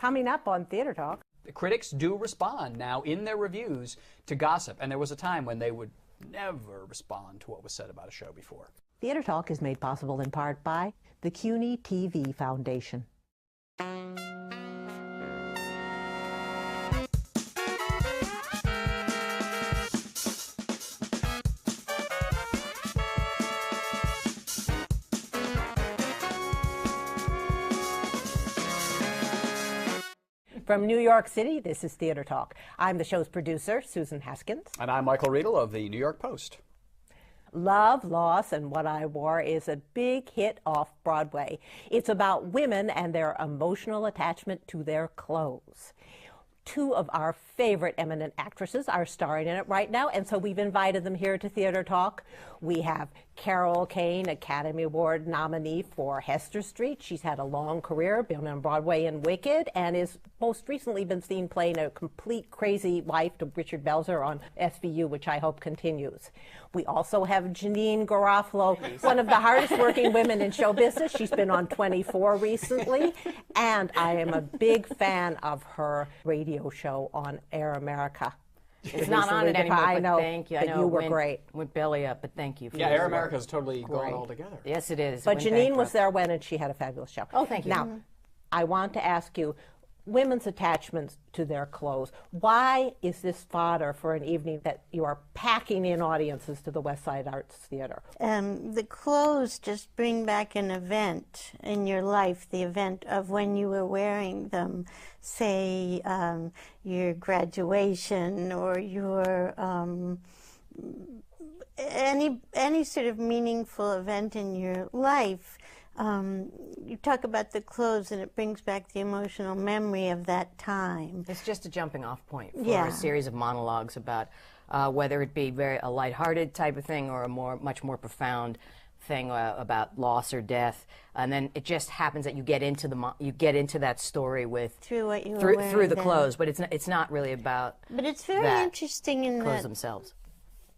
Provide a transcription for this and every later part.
Coming up on Theater Talk. Critics do respond now in their reviews to gossip, and there was a time when they would never respond to what was said about a show before. Theater Talk is made possible in part by the CUNY TV Foundation. From New York City, this is Theater Talk. I'm the show's producer, Susan Haskins. And I'm Michael Riedel of the New York Post. Love, Loss, and What I Wore is a big hit off-Broadway. It's about women and their emotional attachment to their clothes. Two of our favorite eminent actresses are starring in it right now, and so we've invited them here to Theater Talk. We have Kane, Academy Award nominee for Hester Street. She's had a long career, been on Broadway in Wicked, and is most recently been seen playing a complete crazy wife to Richard Belzer on SVU, which I hope continues. We also have Janeane Garofalo, one of the hardest working women in show business. She's been on 24 recently, and I am a big fan of her radio show on Air America. It's not on it anymore, I know, but thank you. I know you were great. Went belly up, but thank you. For Yeah, Air America's totally gone altogether. Yes, it is. But Janeane was there when, and she had a fabulous show. Oh, thank you. Now, I want to ask you, women's attachments to their clothes. Why is this fodder for an evening that you are packing in audiences to the West Side Arts Theater? The clothes just bring back an event in your life, the event of when you were wearing them. Say your graduation or your any sort of meaningful event in your life. You talk about the clothes and it brings back the emotional memory of that time. It's just a jumping off point for a series of monologues about whether it be a lighthearted type of thing or a much more profound thing about loss or death, and then it just happens that you get into that story with through what you were wearing through the then. clothes, but it's not really about. But it's very interesting in clothes that themselves.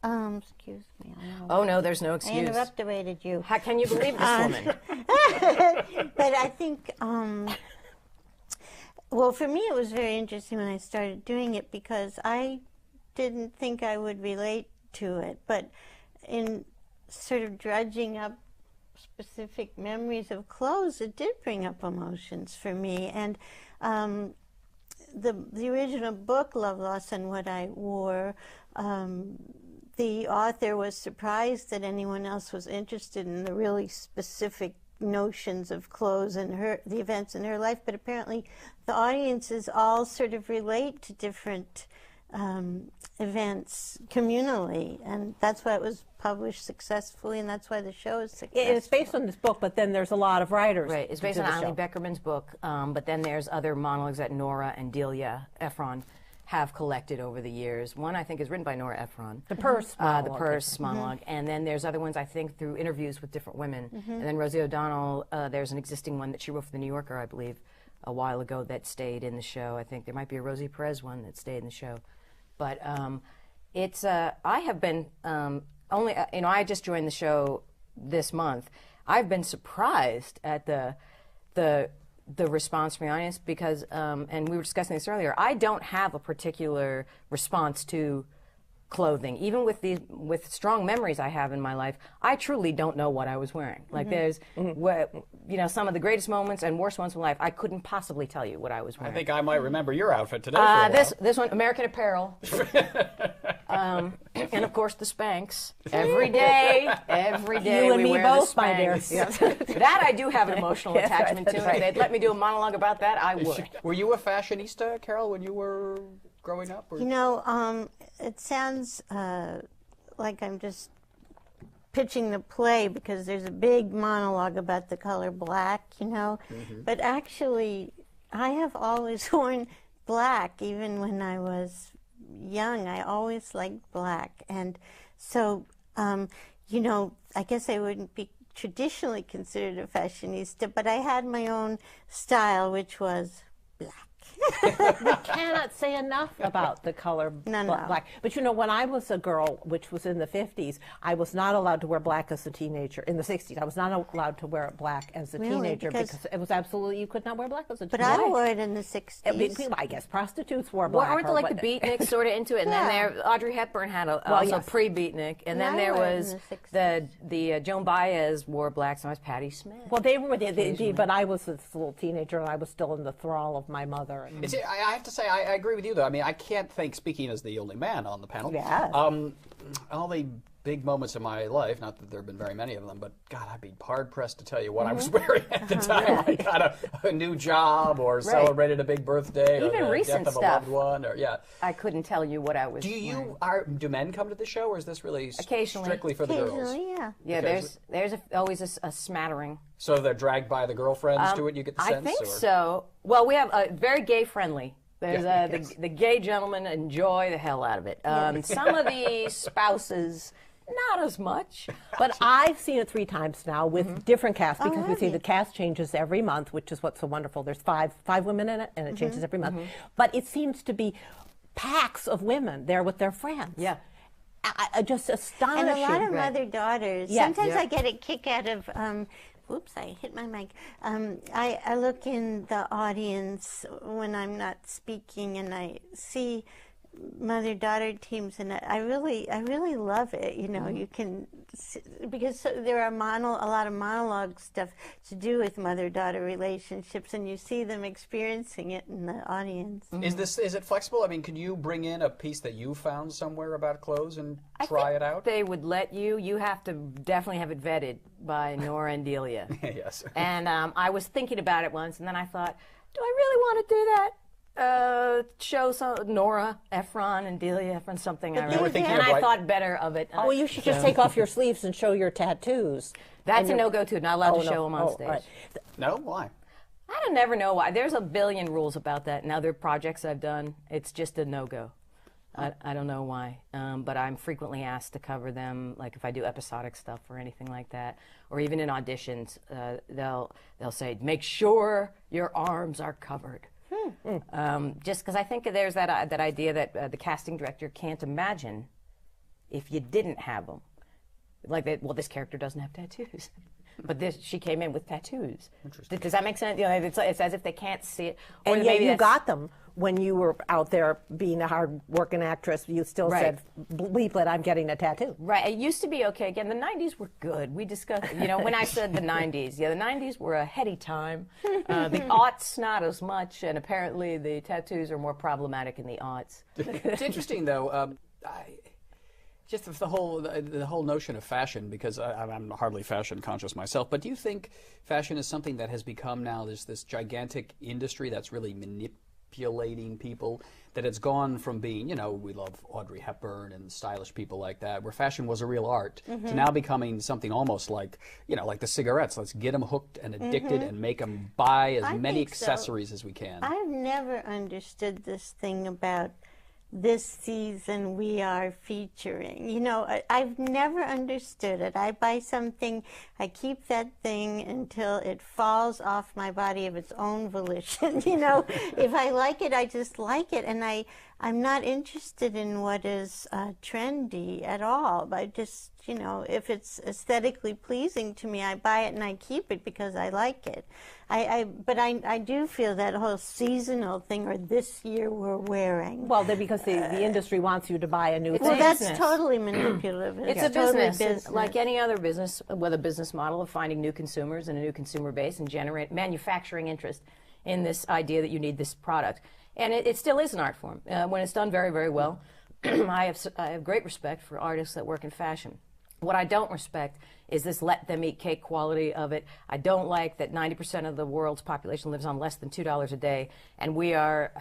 Excuse me. Oh no, there's no excuse. I interrupted you. How can you believe this woman? But I think, well, for me it was very interesting when I started doing it because I didn't think I would relate to it, but in sort of drudging up specific memories of clothes, it did bring up emotions for me. And the original book, Love, Loss, and What I Wore, the author was surprised that anyone else was interested in the really specific notions of clothes and the events in her life, but apparently the audiences all sort of relate to different events communally, and that's why it was published successfully, and that's why the show is successful. It's based on this book, but then there's a lot of writers. Right, it's based on Eileen Beckerman's book, but then there's other monologues that Nora and Delia Ephron have collected over the years. One, I think, is written by Nora Ephron. The Purse monologue. The Purse monologue. And then there's other ones, I think, through interviews with different women. And then Rosie O'Donnell, there's an existing one that she wrote for The New Yorker, I believe, a while ago that stayed in the show. I think there might be a Rosie Perez one that stayed in the show. But I have been I just joined the show this month. I've been surprised at the response from the audience because, and we were discussing this earlier, I don't have a particular response to clothing. Even with strong memories I have in my life, I truly don't know what I was wearing. Like there's, some of the greatest moments and worst ones in life, I couldn't possibly tell you what I was wearing. I think I might remember your outfit today for a while. This one, American Apparel. And of course the Spanx. Every day You and we me wear both, the my dear. Spanx. That I do have an emotional attachment to. If they'd let me do a monologue about that, I would. Were you a fashionista, Carol, when you were growing up? Or? You know, it sounds like I'm just pitching the play because there's a big monologue about the color black, but actually I have always worn black even when I was young. I always liked black, and so I guess I wouldn't be traditionally considered a fashionista, but I had my own style, which was black. We cannot say enough about the color No. black. But you know, when I was a girl, which was in the 50s, I was not allowed to wear black as a teenager. In the 60s, I was not allowed to wear black as a Really? teenager because it was absolutely, you could not wear black as a But teenager. I wore it in the 60s. I guess prostitutes wore Well, black. aren't or like the what- beatniks sort of into it? And then there, Audrey Hepburn had also yes. pre-beatnik, and then Yeah, there I wore it in was the the Joan Baez wore black, so I was Patti Smith. Well, they were, but I was a little teenager and I was still in the thrall of my mother. And, See, I have to say, I agree with you, though. I mean, I can't think, speaking as the only man on the panel, Yes. all the big moments in my life, not that there have been very many of them, but God, I'd be hard-pressed to tell you what I was wearing at the time. I got a new job or celebrated a big birthday or Even the recent death of stuff. a loved one. Or, I couldn't tell you what I was wearing. Do men come to the show, or is this really Occasionally. strictly for the girls? Occasionally, yeah. Yeah, Because- there's always a smattering. So they're dragged by the girlfriends to it, you get the sense? I think or? so. Well, we have very gay friendly. There's Yes. the gay gentlemen enjoy the hell out of it. Some of the spouses, not as much. But I've seen it 3 times now with different casts because we have see you? the cast changes every month, which is what's so wonderful. There's five women in it, and it changes every month. But it seems to be packs of women there with their friends. Yeah. I just astonishing. And a lot of Right. mother-daughters. Yes. Sometimes Yeah. I get a kick out of, oops, I hit my mic. I look in the audience when I'm not speaking and I see mother-daughter teams, and I really love it. You know, you can, because there are a lot of monologue stuff to do with mother-daughter relationships, and you see them experiencing it in the audience. Is it flexible? I mean, could you bring in a piece that you found somewhere about clothes and I try think it out? They would let you. You have to definitely have it vetted by Nora and Delia. Yes. And I was thinking about it once, and then I thought, do I really want to do that? Show some Nora Ephron and Delia Ephron something. I they were remember. thinking And of I like- thought better of it. Oh, you should just take off your sleeves and show your tattoos. That's a And no-go too. Not allowed to show them on stage. all right. No? Why? I don't never know why. There's a billion rules about that. In other projects I've done, it's just a no-go. I don't know why, but I'm frequently asked to cover them, like if I do episodic stuff or anything like that, or even in auditions, they'll say, make sure your arms are covered. Just because I think there's that idea that the casting director can't imagine if you didn't have them. Like, well, this character doesn't have tattoos. But she came in with tattoos. Does that make sense? You know, it's as if they can't see it. Or And yet maybe you that's- got them when you were out there being a hard-working actress. You still Right. said, bleep it, I'm getting a tattoo. Right. It used to be okay. Again, the 90s were good. We discussed, you know, when I said the 90s, the 90s were a heady time. The aughts, not as much. And apparently the tattoos are more problematic in the aughts. It's interesting, though. Just the whole notion of fashion, because I'm hardly fashion conscious myself. But do you think fashion is something that has become now this gigantic industry that's really manipulating people? That it's gone from being, you know, we love Audrey Hepburn and stylish people like that, where fashion was a real art, to now becoming something almost like, you know, like the cigarettes. Let's get them hooked and addicted and make them buy as I many think so. accessories as we can. I've never understood this thing about this season we are featuring. You know, I've never understood it. I buy something, I keep that thing until it falls off my body of its own volition. You know, if I like it, I just like it. And I'm not interested in what is trendy at all. I just, you know, if it's aesthetically pleasing to me, I buy it and I keep it because I like it. But I do feel that whole seasonal thing, or this year we're wearing. Well, because the industry wants you to buy a new It's thing. a That's business. totally manipulative. It's a totally business. Like any other business, with a business model of finding new consumers and a new consumer base and generate manufacturing interest in this idea that you need this product. And it still is an art form. When it's done very, very well, I have great respect for artists that work in fashion. What I don't respect is this let them eat cake quality of it. I don't like that 90% of the world's population lives on less than $2 a day, and we are,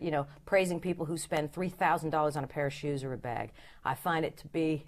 you know, praising people who spend $3,000 on a pair of shoes or a bag. I find it to be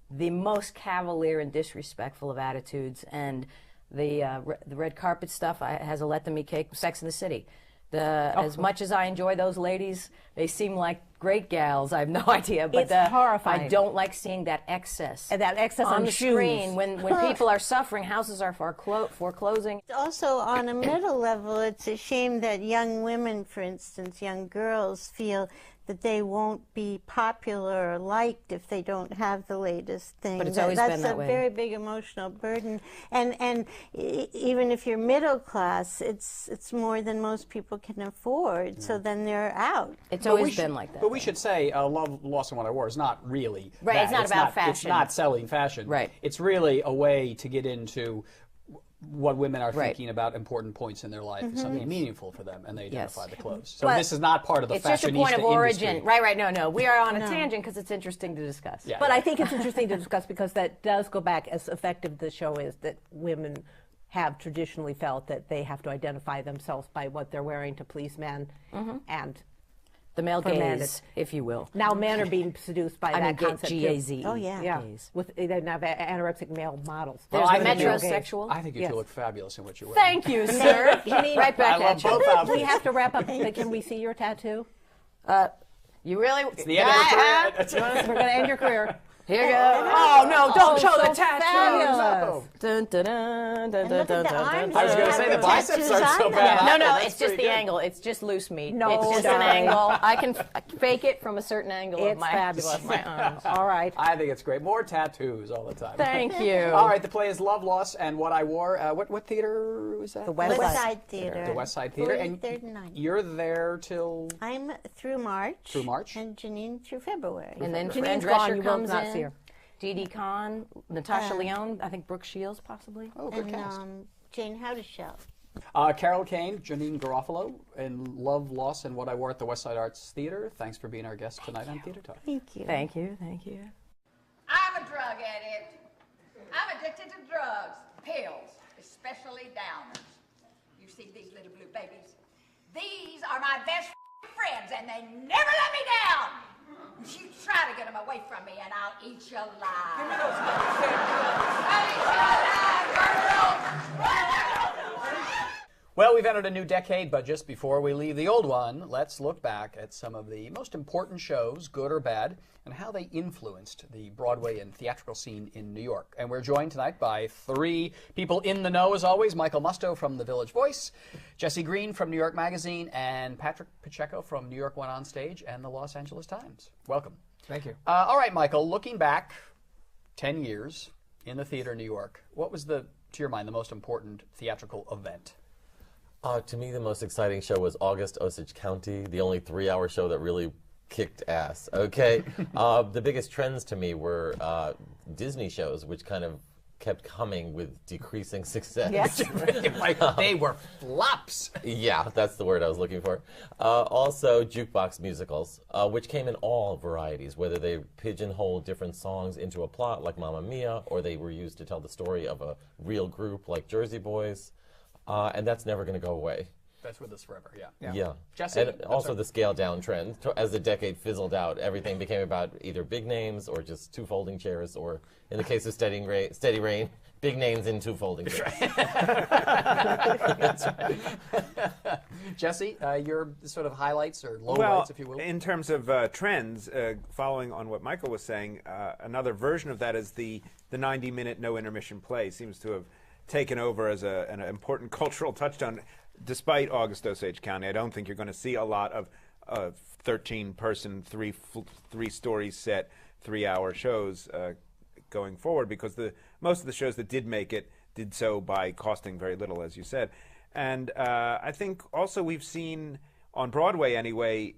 the most cavalier and disrespectful of attitudes. And the red carpet stuff has a let them eat cake. Sex in the City. As much as I enjoy those ladies, they seem like great gals. I have no idea, but It's horrifying. I don't like seeing that excess. And that excess on on the shoes. screen when people are suffering, houses are foreclosing. Also, on a middle level, it's a shame that young women, for instance, young girls, feel that they won't be popular or liked if they don't have the latest thing. But it's always been that way. That's a very big emotional burden. And even if you're middle class, it's more than most people can afford. So then they're out. It's always been like that. But we should say Love, Lost, and What I Wore is not really Right, that. it's not about fashion. It's not selling fashion. Right. It's really a way to get into what women are Right. thinking about important points in their life, something meaningful for them, and they identify the clothes. So But this is not part of the it's fashionista just a point of origin. industry. Right, no. We are on a tangent because it's interesting to discuss. Yeah. But I think it's interesting to discuss because that does go back, as effective the show is, that women have traditionally felt that they have to identify themselves by what they're wearing to please men. And The male For men, gaze, if you will. now men are being seduced by that concept. too. G-A-Z. Oh, yeah. Yeah, Gaze. with they have anorexic male models. There's I the think you- metrosexual. I think you Yes. two look fabulous in what you're wearing. Thank you, sir. Right back I love at you. both outfits. We have to wrap up. But can we see your tattoo? You really? It's the end of your career. We're going to end your career. Here you go. Oh, no, don't show so the tattoos. fabulous. Dun, dun, dun, dun, And look at the arms. I was going to say the biceps aren't so bad. No, either. no, That's it's just pretty the good. angle. It's just loose meat. No, it's just an darling. angle. I can fake it from a certain angle of It's my, fabulous. my arms. All right. I think it's great. More tattoos all the time. Thank you. All right, the play is Love, Loss, and What I Wore. What theater was that? The West West Side. Side Theater. The West Side Theater. And 43rd and 9th. you're there till... I'm through March. Through March? And Janine through February. And then Janine's Fran gone, Drescher you will comes not in. see her. Dee Conn, Natasha Leone, I think Brooke Shields possibly. Oh, good and cast. Jane Howdeshell. Carol Kane, Janeane Garofalo, in Love, Loss, and What I Wore at the West Side Arts Theater. Thanks for being our guest tonight on Theater Talk. Thank you. Thank you, thank you. I'm a drug addict. I'm addicted to drugs, pills, especially downers. You see these little blue babies? These are my best friends, and they never let me down. You try to get them away from me, and I'll eat you alive. Give me those I'll eat you alive, girl. Well, we've entered a new decade, but just before we leave the old one, let's look back at some of the most important shows, good or bad, and how they influenced the Broadway and theatrical scene in New York. And we're joined tonight by three people in the know, as always. Michael Musto from The Village Voice, Jesse Green from New York Magazine, and Patrick Pacheco from New York One On Stage and the Los Angeles Times. Welcome. Thank you. All right, Michael, looking back 10 years in the theater in New York, what was to your mind, the most important theatrical event? To me, the most exciting show was August Osage County, the only 3-hour show that really kicked ass. Okay, the biggest trends to me were Disney shows, which kind of kept coming with decreasing success. Yes. They were flops. Yeah, that's the word I was looking for. Also, jukebox musicals, which came in all varieties, whether they pigeonholed different songs into a plot like Mamma Mia, or they were used to tell the story of a real group like Jersey Boys, and that's never going to go away. That's with us forever, yeah. Yeah. Jesse? And also the scale down trend. As the decade fizzled out, everything became about either big names or just two folding chairs, or in the case of Steady Rain, big names in two folding chairs. Jesse, your sort of highlights or lowlights, if you will. In terms of trends, following on what Michael was saying, another version of that is the 90-minute no intermission play seems to have taken over as an important cultural touchstone. Despite August Osage County, I don't think you're going to see a lot of 13-person, three-story set, 3-hour shows going forward, because most of the shows that did make it did so by costing very little, as you said. And I think also we've seen, on Broadway anyway,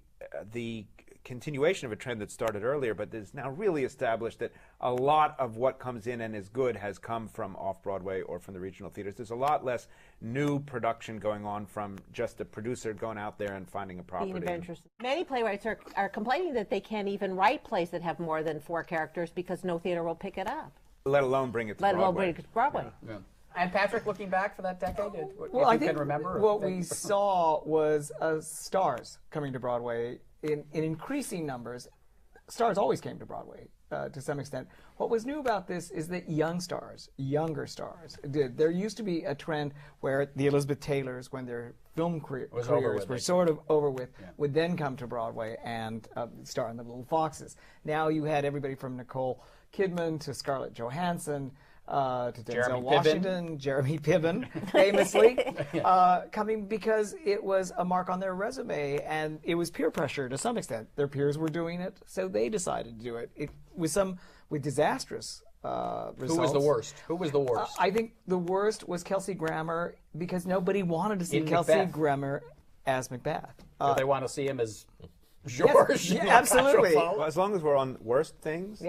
the continuation of a trend that started earlier, but is now really established, that a lot of what comes in and is good has come from Off-Broadway or from the regional theaters. There's a lot less new production going on from just a producer going out there and finding a property. Being adventurous. Many playwrights are complaining that they can't even write plays that have more than 4 characters because no theater will pick it up. Let alone bring it to Let Broadway. alone bring it to Broadway. Yeah. And Patrick, looking back for that decade, Well, if I you think can remember? what we saw was stars coming to Broadway in increasing numbers. Stars always came to Broadway. to some extent. What was new about this is that younger stars, did. There used to be a trend where the Elizabeth Taylors, when their film careers were sort of over with, would then come to Broadway and star in The Little Foxes. Now you had everybody from Nicole Kidman to Scarlett Johansson, to Denzel Washington, Jeremy Piven, famously, coming because it was a mark on their resume, and it was peer pressure to some extent. Their peers were doing it, so they decided to do it. It was with disastrous results. Who was the worst? Who was the worst? I think the worst was Kelsey Grammer, because nobody wanted to see Kelsey Grammer as Macbeth. They want to see him as George. Yes, absolutely. Well, as long as we're on worst things,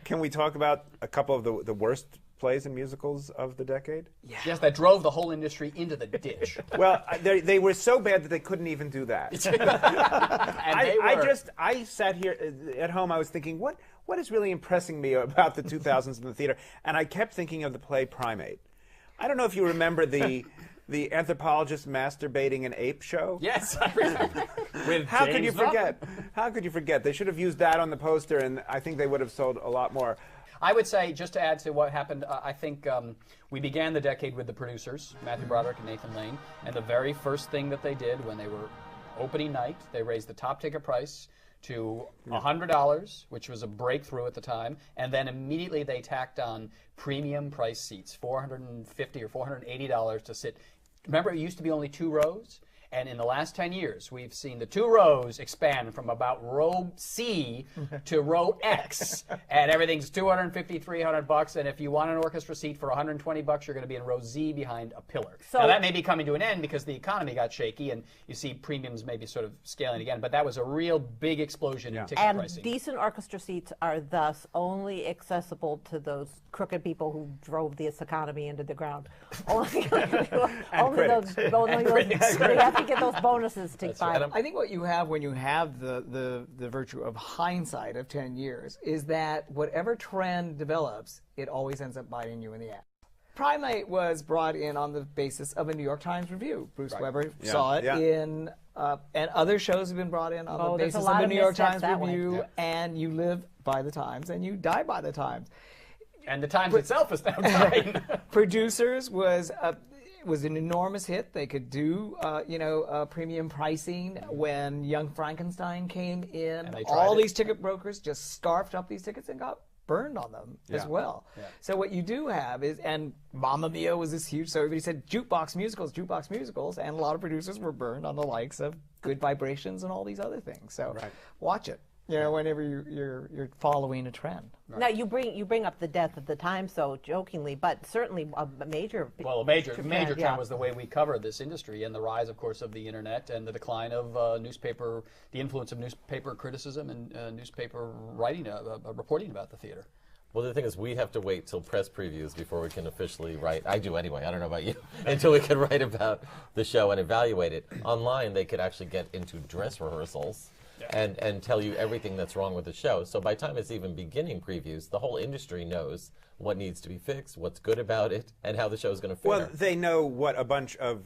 can we talk about a couple of the worst plays and musicals of the decade? Yes, that drove the whole industry into the ditch. Well, they were so bad that they couldn't even do that. I sat here at home, I was thinking, what is really impressing me about the 2000s in the theater? And I kept thinking of the play Primate. I don't know if you remember the anthropologist masturbating an ape show. Yes, I remember. How could you forget? How could you forget? They should have used that on the poster, and I think they would have sold a lot more. I would say, just to add to what happened, I think we began the decade with the producers, Matthew Broderick and Nathan Lane, and the very first thing that they did when they were opening night, they raised the top ticket price to $100, which was a breakthrough at the time, and then immediately they tacked on premium price seats, $450 or $480 to sit. Remember, it used to be only 2 rows? And in the last 10 years, we've seen the 2 rows expand from about row C to row X, and everything's $250, $300. And if you want an orchestra seat for $120, you're going to be in row Z behind a pillar. So, now that may be coming to an end because the economy got shaky, and you see premiums maybe sort of scaling again. But that was a real big explosion in ticket pricing. And decent orchestra seats are thus only accessible to those crooked people who drove this economy into the ground. Only those you get those bonuses to buy them. I think what you have when you have the virtue of hindsight of 10 years is that whatever trend develops, it always ends up biting you in the ass. Primate was brought in on the basis of a New York Times review. Bruce Weber saw it in, and other shows have been brought in on the basis of a New York Times review, and you live by the Times and you die by the Times. And the Times itself is now dying. Producers was an enormous hit. They could do, premium pricing. When Young Frankenstein came in, all these ticket brokers just scarfed up these tickets and got burned on them as well. So what you do have is, and Mamma Mia was this huge, so everybody said jukebox musicals, and a lot of producers were burned on the likes of Good Vibrations and all these other things. So watch it. Whenever you're following a trend. Now you bring up the death of the Times so jokingly, but certainly a major. Well, a major trend was the way we covered this industry, and the rise, of course, of the internet and the decline of newspaper, the influence of newspaper criticism and newspaper writing, reporting about the theater. Well, the thing is, we have to wait till press previews before we can officially write. I do anyway. I don't know about you. Until we can write about the show and evaluate it. Online, they could actually get into dress rehearsals. And tell you everything that's wrong with the show. So by the time it's even beginning previews, the whole industry knows what needs to be fixed, what's good about it, and how the show's going to fare. Well, they know what a bunch of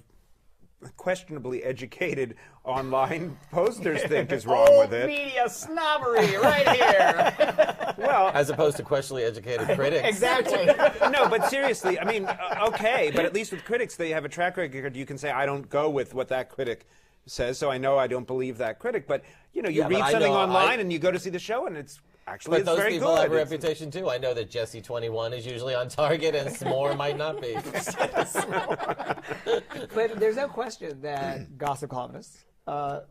questionably educated online posters think is wrong with it. Media snobbery right here. Well, as opposed to questionably educated critics. Exactly. No, but seriously, I mean, okay, but at least with critics, they have a track record. You can say, I don't go with what that critic says, so I know I don't believe that critic. But you read something online and you go to see the show, and it's actually but those very people good. have a reputation too. I know that Jesse 21 is usually on target, and S'more might not be. But there's no question that gossip columnists,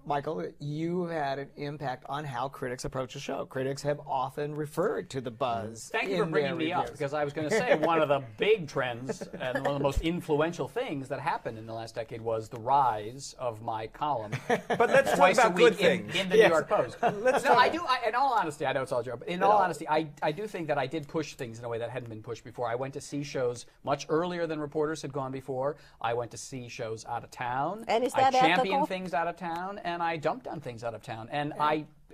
Michael, you had an impact on how critics approach a show. Critics have often referred to the buzz. Thank you for bringing me up, because I was going to say one of the big trends and one of the most influential things that happened in the last decade was the rise of my column. But let's talk about good things in the New York Post. In all honesty, I know it's all a joke, but in all honesty, I do think that I did push things in a way that hadn't been pushed before. I went to see shows much earlier than reporters had gone before. I went to see shows out of town. And is that I championed ethical? things out of town, and I dumped on things out of town. And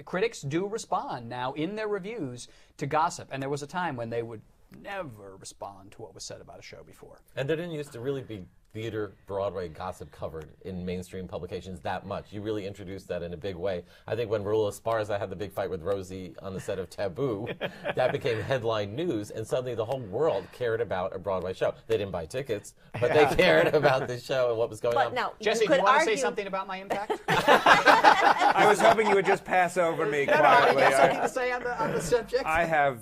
critics do respond now in their reviews to gossip. And there was a time when they would never respond to what was said about a show before. And there didn't used to really be theater Broadway gossip covered in mainstream publications that much. You really introduced that in a big way. I think when Raul Esparza had the big fight with Rosie on the set of Taboo, that became headline news, and suddenly the whole world cared about a Broadway show. They didn't buy tickets, but they cared about the show and what was going on. Now, Jesse, do you want to say something about my impact? I was hoping you would just pass over me quietly. You have something to say on the subject? I have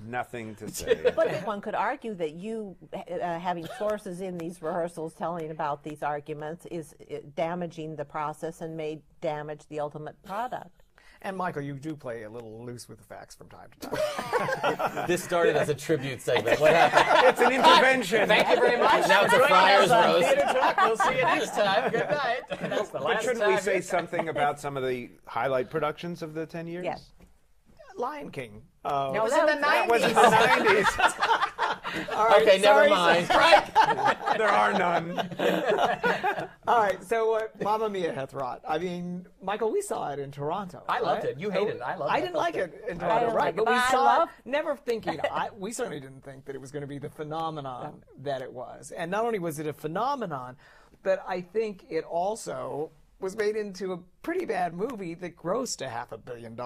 nothing to say. But one could argue that you having sources in these rehearsals telling about these arguments is damaging the process and may damage the ultimate product. And Michael, you do play a little loose with the facts from time to time. This started as a tribute segment. What happened? It's an intervention. Thank you very much. Now it's a Friars roast. Theater Talk. We'll see you next time. Good night. That's the But last shouldn't we time. say something about some of the highlight productions of the 10 years? Yes. Lion King. It was in the 90s. That was in the 90s. Okay, never mind. There are none. All right, so what Mamma Mia hath wrought. I mean, Michael, we saw it in Toronto. I loved right? it. You hated it. I loved it. I didn't like it in I Toronto, didn't right? like it, But we but I saw love- it, never thinking, we certainly didn't think that it was going to be the phenomenon that it was. And not only was it a phenomenon, but I think it also was made into a pretty bad movie that grossed $500 million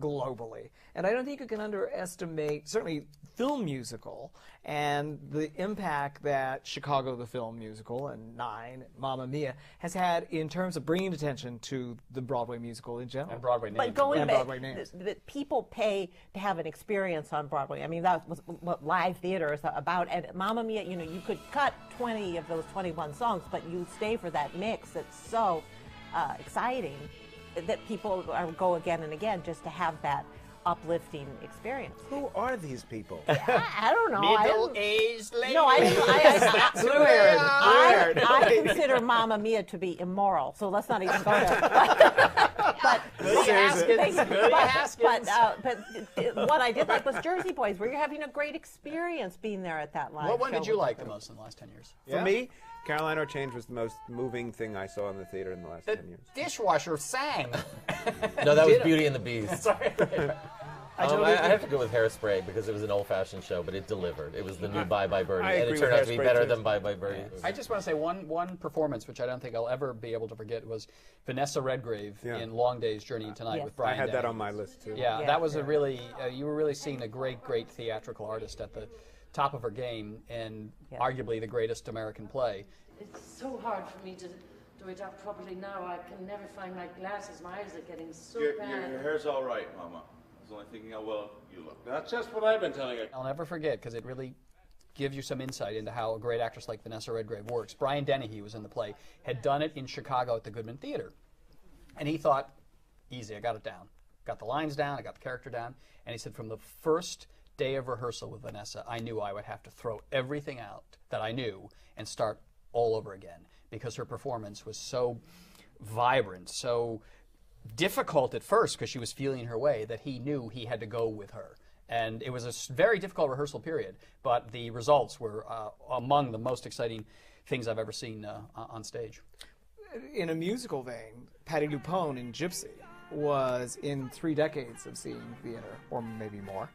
globally. And I don't think you can underestimate, certainly, film musical and the impact that Chicago the Film Musical and Nine, Mamma Mia, has had in terms of bringing attention to the Broadway musical in general. And Broadway names. But going And back, Broadway names. people pay to have an experience on Broadway. I mean, that was what live theater is about. And Mamma Mia, you know, you could cut 20 of those 21 songs, but you stay for that mix that's so exciting that people go again and again just to have that uplifting experience. Who are these people? I don't know. I didn't- Middle-aged lady. No, I didn't. That's who they are. I consider Mamma Mia to be immoral, so let's not even go there. But what I did like was Jersey Boys, where you're having a great experience being there at that live What one show did you with like the the crew. most in the last 10 years? For me, Caroline O'Change was the most moving thing I saw in the theater in the last 10 years. Dishwasher sang. No, that was Beauty and the Beast. Sorry. I have to go with Hairspray because it was an old-fashioned show, but it delivered. It was the new Bye Bye Birdie, I and agree it turned with out to be Hairspray, better too. than Bye Bye Birdie. I just want to say one performance, which I don't think I'll ever be able to forget, was Vanessa Redgrave in Long Day's Journey into Night Yes. with Brian I had that Denny. on my list, too. Yeah, Yeah. that was a really, you were really seeing a great theatrical artist at the top of her game, and arguably the greatest American play. It's so hard for me to do it up properly now. I can never find my glasses. My eyes are getting so bad. Your hair's all right, Mama. I was only thinking how well you look. That's just what I've been telling you. I'll never forget because it really gives you some insight into how a great actress like Vanessa Redgrave works. Brian Dennehy was in the play, had done it in Chicago at the Goodman Theater. And he thought, easy, I got it down. Got the lines down, I got the character down. And he said, from the first day of rehearsal with Vanessa, I knew I would have to throw everything out that I knew and start all over again because her performance was so vibrant, so difficult at first because she was feeling her way that he knew he had to go with her. And it was a very difficult rehearsal period, but the results were among the most exciting things I've ever seen on stage. In a musical vein, Patti LuPone in Gypsy was in 3 decades of seeing theater, or maybe more.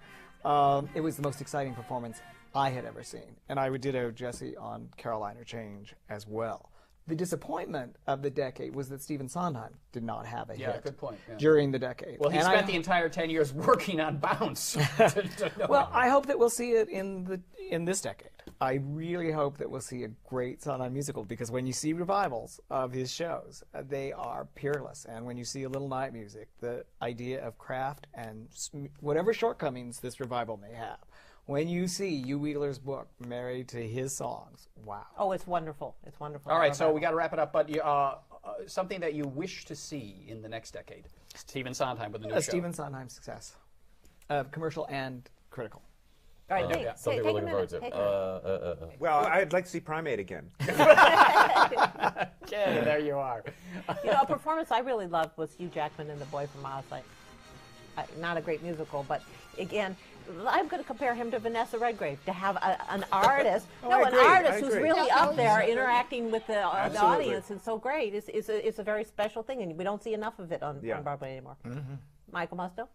It was the most exciting performance I had ever seen. And I would ditto Jesse on Caroline O'Change as well. The disappointment of the decade was that Stephen Sondheim did not have a hit good point, yeah. during the decade. Well, he And spent the entire 10 years working on Bounce. Well, I hope that we'll see it in this decade. I really hope that we'll see a great Sondheim musical because when you see revivals of his shows, they are peerless. And when you see a little night music, the idea of craft and whatever shortcomings this revival may have, when you see Hugh Wheeler's book married to his songs, wow. Oh, it's wonderful. It's wonderful. All right, so we got to wrap it up, but something that you wish to see in the next decade. Stephen Sondheim with a new show. Stephen Sondheim's success, commercial and critical. All right, Something we're looking forward to. Take a minute. Well, I'd like to see Primate again. Okay, there you are. You know, a performance I really loved was Hugh Jackman in The Boy from Oz. Not a great musical, but again, I'm going to compare him to Vanessa Redgrave. To have an artist, I agree, artist I who's agree. really up there interacting with the Absolutely. audience is so great. It's a very special thing, and we don't see enough of it on Yeah. Broadway anymore. Michael Musto?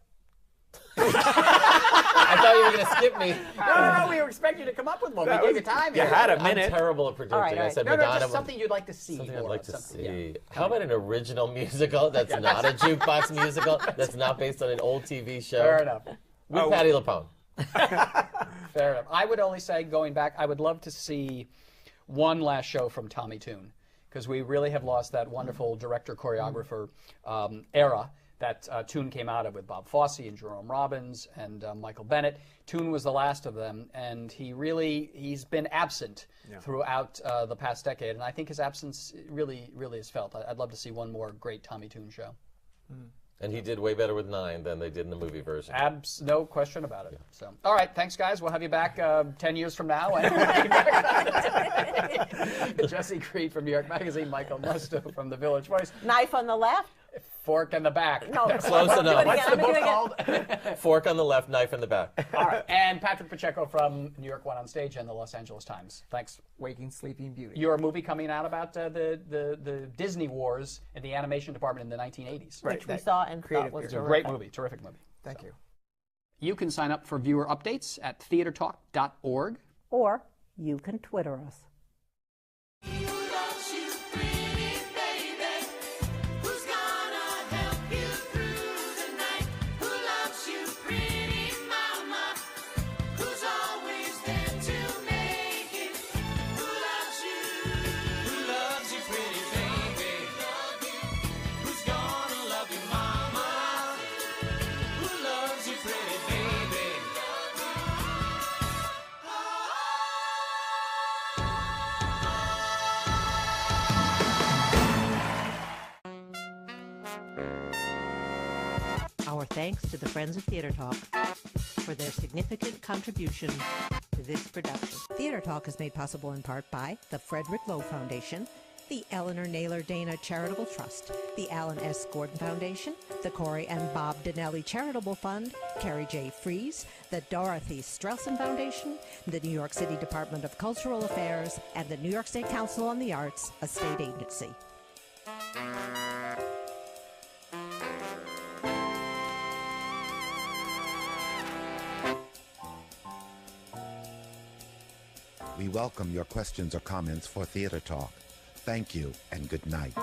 I thought you were going to skip me. No, we were expecting you to come up with one. We gave you time. You had a minute. I'm terrible at predicting. All right. I said No, Madonna. just something you'd like to see. Something I'd Laura, like to something, see. yeah. How about an original musical that's not a jukebox musical, that's not based on an old TV show? Fair enough. With Patti LuPone. Fair enough. I would only say, going back, I would love to see one last show from Tommy Tune, because we really have lost that wonderful director-choreographer era that Tune came out of with Bob Fosse and Jerome Robbins and Michael Bennett. Tune was the last of them, and he's been absent throughout the past decade, and I think his absence really is felt. I'd love to see one more great Tommy Tune show. And he did way better with 9 than they did in the movie version. No question about it. Yeah. So, all right, thanks, guys. We'll have you back 10 years from now. Jesse Creed from New York Magazine, Michael Musto from The Village Voice. Knife on the left. Fork in the back. No, Close enough. What's the book called? Fork on the left, knife in the back. All right. And Patrick Pacheco from New York One on Stage and the Los Angeles Times. Thanks. Waking Sleeping Beauty. Your movie coming out about the Disney Wars in the animation department in the 1980s. Which we saw and thought was It's a terrific. great movie. Terrific movie. Thank you. You can sign up for viewer updates at theatertalk.org. Or you can Twitter us. Our thanks to the Friends of Theater Talk for their significant contribution to this production. Theater Talk is made possible in part by the Frederick Lowe Foundation, the Eleanor Naylor Dana Charitable Trust, the Alan S. Gordon Foundation, the Corey and Bob Donnelly Charitable Fund, Carrie J. Fries, the Dorothy Strelson Foundation, the New York City Department of Cultural Affairs, and the New York State Council on the Arts, a state agency. We welcome your questions or comments for Theater Talk. Thank you and good night.